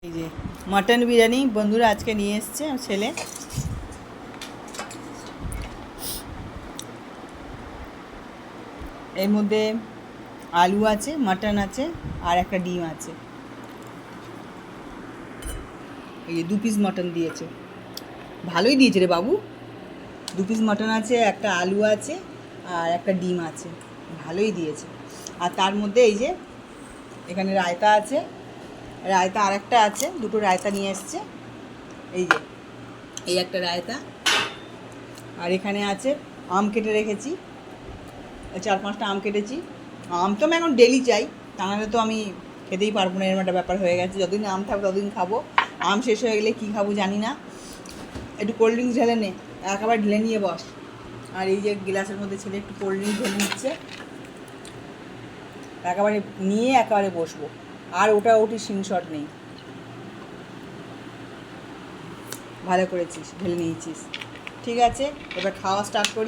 এই যে মাটন বিরিয়ানি বন্ধুরা আজকে নিয়ে এসছে ছেলে। এর মধ্যে আলু আছে, মাটন আছে, আর একটা ডিম আছে। এই যে 2 পিস মাটন দিয়েছে, ভালোই দিয়েছে রে বাবু। 2 পিস মাটন আছে, একটা আলু আছে, আর একটা ডিম আছে, ভালোই দিয়েছে। আর তার মধ্যে এই যে এখানে রায়তা আছে, রায়তা আরেকটা আছে, দুটো রায়তা নিয়ে এসছে। এই যে এই একটা রায়তা, আর এখানে আছে আম কেটে রেখেছি, 4-5টা আম কেটেছি। আম তো আমি এখন ডেলি চাই, তা নাহলে তো আমি খেতেই পারবো না, এরকম একটা ব্যাপার হয়ে গেছে। যতদিন আম থাকবে ততদিন খাবো, আম শেষ হয়ে গেলে কী খাবো জানি না। একটু কোল্ড ড্রিঙ্কস ঢেলে নে, একেবারে ঢেলে নিয়ে বস। আর এই যে গ্লাসের মধ্যে ছেলে একটু কোল্ড ড্রিঙ্কস ঢেলে নিচ্ছে, একেবারে নিয়ে একেবারে বসবো। আর ওটা ওটি সিনশট নেই। ভালো করেছিস, ঢেলে নিয়েছিস, ঠিক আছে। এবার খাওয়া স্টার্ট করি।